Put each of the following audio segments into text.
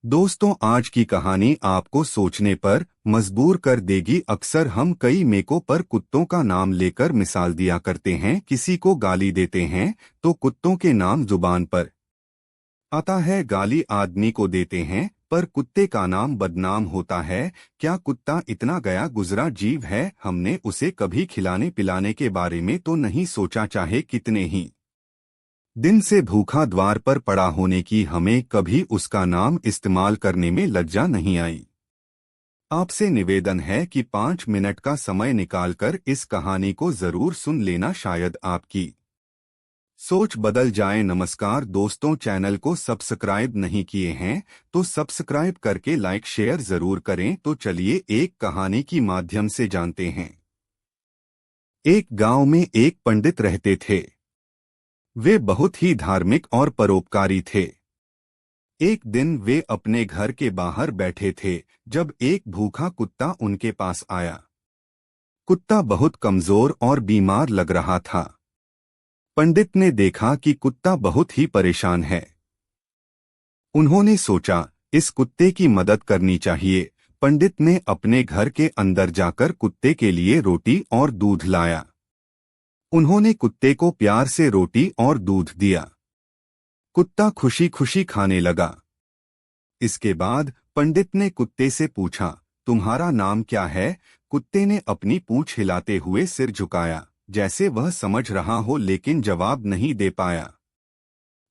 दोस्तों, आज की कहानी आपको सोचने पर मजबूर कर देगी। अक्सर हम कई मेकों पर कुत्तों का नाम लेकर मिसाल दिया करते हैं, किसी को गाली देते हैं तो कुत्तों के नाम जुबान पर आता है। गाली आदमी को देते हैं पर कुत्ते का नाम बदनाम होता है। क्या कुत्ता इतना गया गुजरा जीव है? हमने उसे कभी खिलाने पिलाने के बारे में तो नहीं सोचा, चाहे कितने ही दिन से भूखा द्वार पर पड़ा होने की हमें कभी उसका नाम इस्तेमाल करने में लज्जा नहीं आई। आपसे निवेदन है कि 5 मिनट का समय निकालकर इस कहानी को जरूर सुन लेना, शायद आपकी सोच बदल जाए। नमस्कार दोस्तों, चैनल को सब्सक्राइब नहीं किए हैं तो सब्सक्राइब करके लाइक शेयर जरूर करें। तो चलिए एक कहानी की माध्यम से जानते हैं। एक गांव में एक पंडित रहते थे। वे बहुत ही धार्मिक और परोपकारी थे। एक दिन वे अपने घर के बाहर बैठे थे जब एक भूखा कुत्ता उनके पास आया। कुत्ता बहुत कमजोर और बीमार लग रहा था। पंडित ने देखा कि कुत्ता बहुत ही परेशान है। उन्होंने सोचा, इस कुत्ते की मदद करनी चाहिए। पंडित ने अपने घर के अंदर जाकर कुत्ते के लिए रोटी और दूध लाया। उन्होंने कुत्ते को प्यार से रोटी और दूध दिया। कुत्ता खुशी खुशी खाने लगा। इसके बाद पंडित ने कुत्ते से पूछा, तुम्हारा नाम क्या है? कुत्ते ने अपनी पूंछ हिलाते हुए सिर झुकाया, जैसे वह समझ रहा हो, लेकिन जवाब नहीं दे पाया।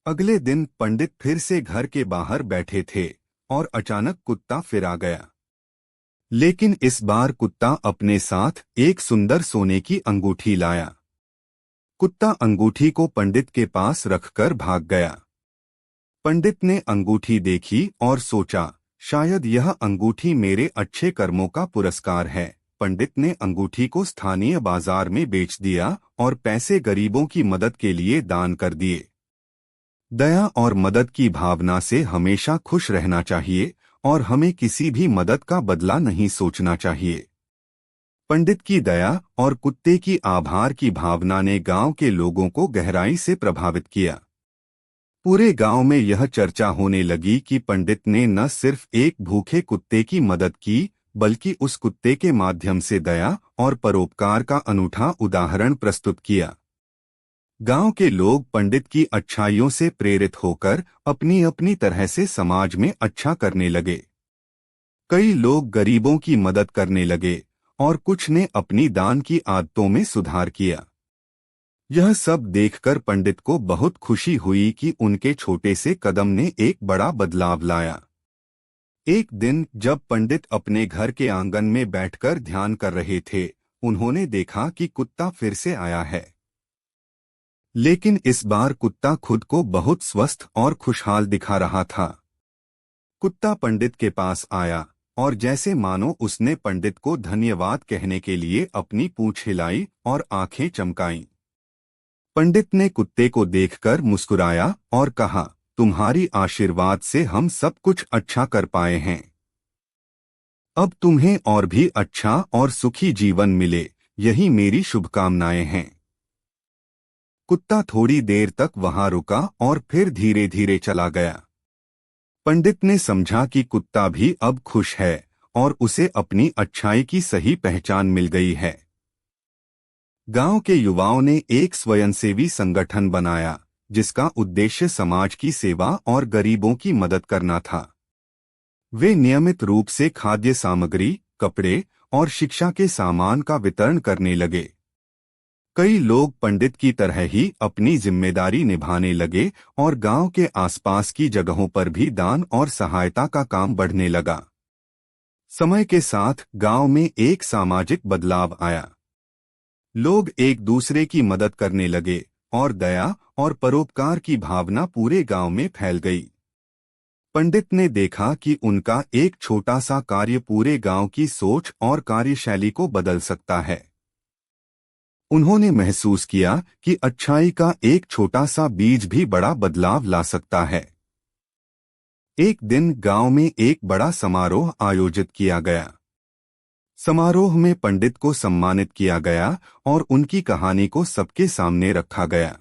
अगले दिन पंडित फिर से घर के बाहर बैठे थे और अचानक कुत्ता फिर आ गया। लेकिन इस बार कुत्ता अपने साथ एक सुंदर सोने की अंगूठी लाया। कुत्ता अंगूठी को पंडित के पास रखकर भाग गया। पंडित ने अंगूठी देखी और सोचा, शायद यह अंगूठी मेरे अच्छे कर्मों का पुरस्कार है। पंडित ने अंगूठी को स्थानीय बाजार में बेच दिया और पैसे गरीबों की मदद के लिए दान कर दिए। दया और मदद की भावना से हमेशा खुश रहना चाहिए और हमें किसी भी मदद का बदला नहीं सोचना चाहिए। पंडित की दया और कुत्ते की आभार की भावना ने गांव के लोगों को गहराई से प्रभावित किया। पूरे गांव में यह चर्चा होने लगी कि पंडित ने न सिर्फ एक भूखे कुत्ते की मदद की, बल्कि उस कुत्ते के माध्यम से दया और परोपकार का अनूठा उदाहरण प्रस्तुत किया। गांव के लोग पंडित की अच्छाइयों से प्रेरित होकर अपनी अपनी तरह से समाज में अच्छा करने लगे। कई लोग गरीबों की मदद करने लगे और कुछ ने अपनी दान की आदतों में सुधार किया। यह सब देखकर पंडित को बहुत खुशी हुई कि उनके छोटे से कदम ने एक बड़ा बदलाव लाया। एक दिन जब पंडित अपने घर के आंगन में बैठकर ध्यान कर रहे थे, उन्होंने देखा कि कुत्ता फिर से आया है। लेकिन इस बार कुत्ता खुद को बहुत स्वस्थ और खुशहाल दिखा रहा था। कुत्ता पंडित के पास आया और जैसे मानो उसने पंडित को धन्यवाद कहने के लिए अपनी पूंछ हिलाई और आंखें चमकाईं। पंडित ने कुत्ते को देखकर मुस्कुराया और कहा, तुम्हारी आशीर्वाद से हम सब कुछ अच्छा कर पाए हैं। अब तुम्हें और भी अच्छा और सुखी जीवन मिले, यही मेरी शुभकामनाएं हैं। कुत्ता थोड़ी देर तक वहां रुका और फिर धीरे धीरे चला गया। पंडित ने समझा कि कुत्ता भी अब खुश है और उसे अपनी अच्छाई की सही पहचान मिल गई है। गांव के युवाओं ने एक स्वयंसेवी संगठन बनाया, जिसका उद्देश्य समाज की सेवा और गरीबों की मदद करना था। वे नियमित रूप से खाद्य सामग्री, कपड़े और शिक्षा के सामान का वितरण करने लगे। कई लोग पंडित की तरह ही अपनी जिम्मेदारी निभाने लगे और गांव के आसपास की जगहों पर भी दान और सहायता का काम बढ़ने लगा। समय के साथ गांव में एक सामाजिक बदलाव आया। लोग एक दूसरे की मदद करने लगे और दया और परोपकार की भावना पूरे गांव में फैल गई। पंडित ने देखा कि उनका एक छोटा सा कार्य पूरे गांव की सोच और कार्यशैली को बदल सकता है। उन्होंने महसूस किया कि अच्छाई का एक छोटा सा बीज भी बड़ा बदलाव ला सकता है। एक दिन गांव में एक बड़ा समारोह आयोजित किया गया। समारोह में पंडित को सम्मानित किया गया और उनकी कहानी को सबके सामने रखा गया।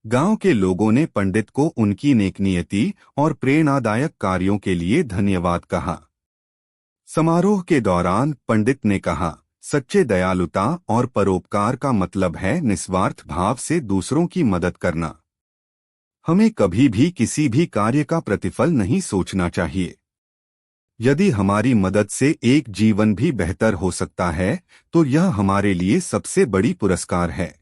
गांव के लोगों ने पंडित को उनकी नेकनीयती और प्रेरणादायक कार्यों के लिए धन्यवाद कहा। समारोह के दौरान पंडित ने कहा, सच्चे दयालुता और परोपकार का मतलब है निस्वार्थ भाव से दूसरों की मदद करना। हमें कभी भी किसी भी कार्य का प्रतिफल नहीं सोचना चाहिए। यदि हमारी मदद से एक जीवन भी बेहतर हो सकता है तो यह हमारे लिए सबसे बड़ी पुरस्कार है।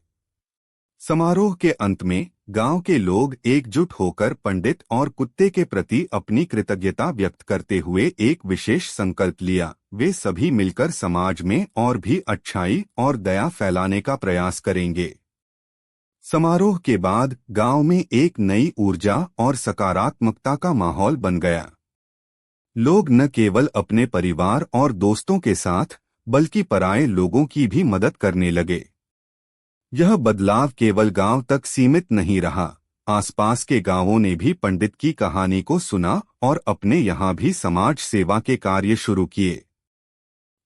समारोह के अंत में गांव के लोग एकजुट होकर पंडित और कुत्ते के प्रति अपनी कृतज्ञता व्यक्त करते हुए एक विशेष संकल्प लिया। वे सभी मिलकर समाज में और भी अच्छाई और दया फैलाने का प्रयास करेंगे। समारोह के बाद गांव में एक नई ऊर्जा और सकारात्मकता का माहौल बन गया। लोग न केवल अपने परिवार और दोस्तों के साथ बल्कि पराये लोगों की भी मदद करने लगे। यह बदलाव केवल गांव तक सीमित नहीं रहा, आसपास के गांवों ने भी पंडित की कहानी को सुना और अपने यहाँ भी समाज सेवा के कार्य शुरू किए।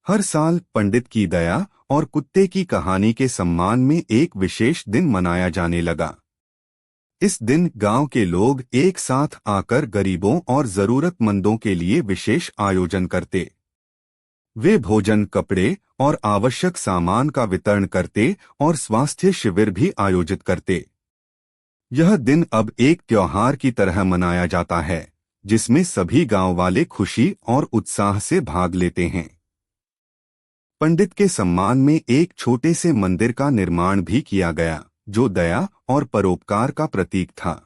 हर साल पंडित की दया और कुत्ते की कहानी के सम्मान में एक विशेष दिन मनाया जाने लगा। इस दिन गांव के लोग एक साथ आकर गरीबों और जरूरतमंदों के लिए विशेष आयोजन करते। वे भोजन, कपड़े और आवश्यक सामान का वितरण करते और स्वास्थ्य शिविर भी आयोजित करते। यह दिन अब एक त्योहार की तरह मनाया जाता है, जिसमें सभी गांव वाले खुशी और उत्साह से भाग लेते हैं। पंडित के सम्मान में एक छोटे से मंदिर का निर्माण भी किया गया, जो दया और परोपकार का प्रतीक था।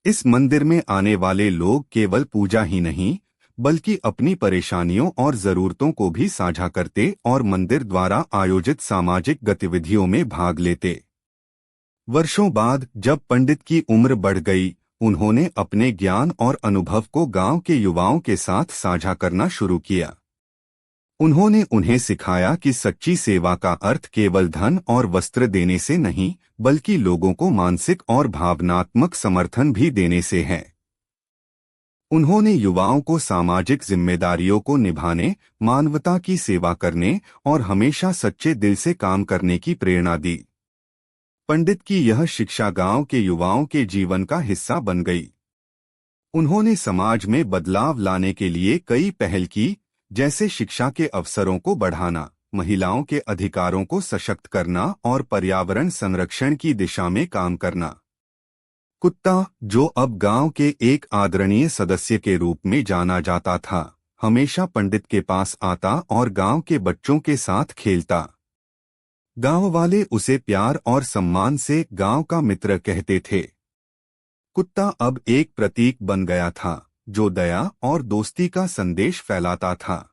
इस मंदिर में आने वाले लोग केवल पूजा ही नहीं बल्कि अपनी परेशानियों और जरूरतों को भी साझा करते और मंदिर द्वारा आयोजित सामाजिक गतिविधियों में भाग लेते। वर्षों बाद जब पंडित की उम्र बढ़ गई, उन्होंने अपने ज्ञान और अनुभव को गांव के युवाओं के साथ साझा करना शुरू किया। उन्होंने उन्हें सिखाया कि सच्ची सेवा का अर्थ केवल धन और वस्त्र देने से नहीं बल्कि लोगों को मानसिक और भावनात्मक समर्थन भी देने से है। उन्होंने युवाओं को सामाजिक जिम्मेदारियों को निभाने, मानवता की सेवा करने और हमेशा सच्चे दिल से काम करने की प्रेरणा दी। पंडित की यह शिक्षा गांव के युवाओं के जीवन का हिस्सा बन गई। उन्होंने समाज में बदलाव लाने के लिए कई पहल की, जैसे शिक्षा के अवसरों को बढ़ाना, महिलाओं के अधिकारों को सशक्त करना और पर्यावरण संरक्षण की दिशा में काम करना। कुत्ता, जो अब गांव के एक आदरणीय सदस्य के रूप में जाना जाता था, हमेशा पंडित के पास आता और गांव के बच्चों के साथ खेलता। गांव वाले उसे प्यार और सम्मान से गांव का मित्र कहते थे। कुत्ता अब एक प्रतीक बन गया था, जो दया और दोस्ती का संदेश फैलाता था।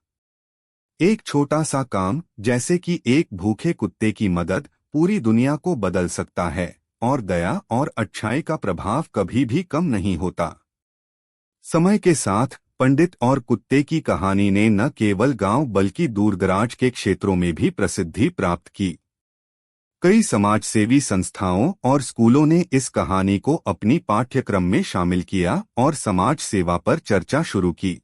एक छोटा सा काम, जैसे कि एक भूखे कुत्ते की मदद, पूरी दुनिया को बदल सकता है और दया और अच्छाई का प्रभाव कभी भी कम नहीं होता। समय के साथ पंडित और कुत्ते की कहानी ने न केवल गांव बल्कि दूरदराज के क्षेत्रों में भी प्रसिद्धि प्राप्त की। कई समाजसेवी संस्थाओं और स्कूलों ने इस कहानी को अपनी पाठ्यक्रम में शामिल किया और समाज सेवा पर चर्चा शुरू की।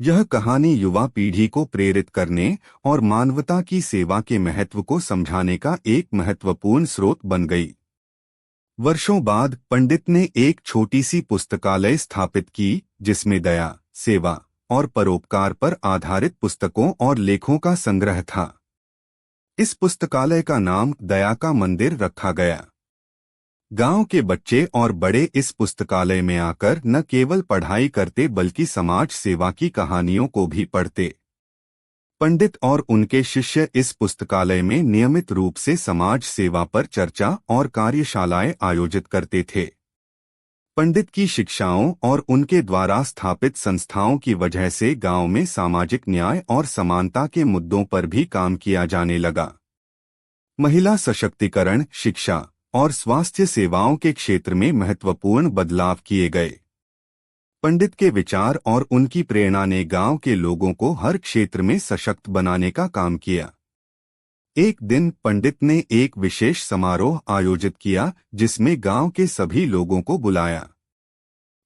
यह कहानी युवा पीढ़ी को प्रेरित करने और मानवता की सेवा के महत्व को समझाने का एक महत्वपूर्ण स्रोत बन गई। वर्षों बाद पंडित ने एक छोटी सी पुस्तकालय स्थापित की, जिसमें दया, सेवा और परोपकार पर आधारित पुस्तकों और लेखों का संग्रह था। इस पुस्तकालय का नाम दया का मंदिर रखा गया। गांव के बच्चे और बड़े इस पुस्तकालय में आकर न केवल पढ़ाई करते बल्कि समाज सेवा की कहानियों को भी पढ़ते। पंडित और उनके शिष्य इस पुस्तकालय में नियमित रूप से समाज सेवा पर चर्चा और कार्यशालाएं आयोजित करते थे। पंडित की शिक्षाओं और उनके द्वारा स्थापित संस्थाओं की वजह से गांव में सामाजिक न्याय और समानता के मुद्दों पर भी काम किया जाने लगा। महिला सशक्तिकरण, शिक्षा और स्वास्थ्य सेवाओं के क्षेत्र में महत्वपूर्ण बदलाव किए गए। पंडित के विचार और उनकी प्रेरणा ने गांव के लोगों को हर क्षेत्र में सशक्त बनाने का काम किया। एक दिन पंडित ने एक विशेष समारोह आयोजित किया, जिसमें गांव के सभी लोगों को बुलाया।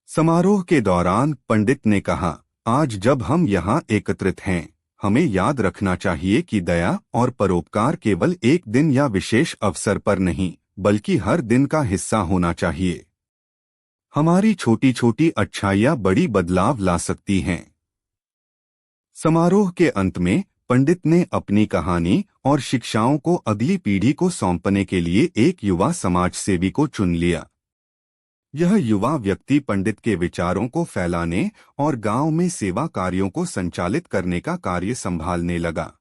समारोह के दौरान पंडित ने कहा, आज जब हम यहाँ एकत्रित हैं, हमें याद रखना चाहिए कि दया और परोपकार केवल एक दिन या विशेष अवसर पर नहीं बल्कि हर दिन का हिस्सा होना चाहिए। हमारी छोटी छोटी अच्छाइयाँ बड़ी बदलाव ला सकती हैं। समारोह के अंत में पंडित ने अपनी कहानी और शिक्षाओं को अगली पीढ़ी को सौंपने के लिए एक युवा समाज सेवी को चुन लिया। यह युवा व्यक्ति पंडित के विचारों को फैलाने और गांव में सेवा कार्यों को संचालित करने का कार्य संभालने लगा।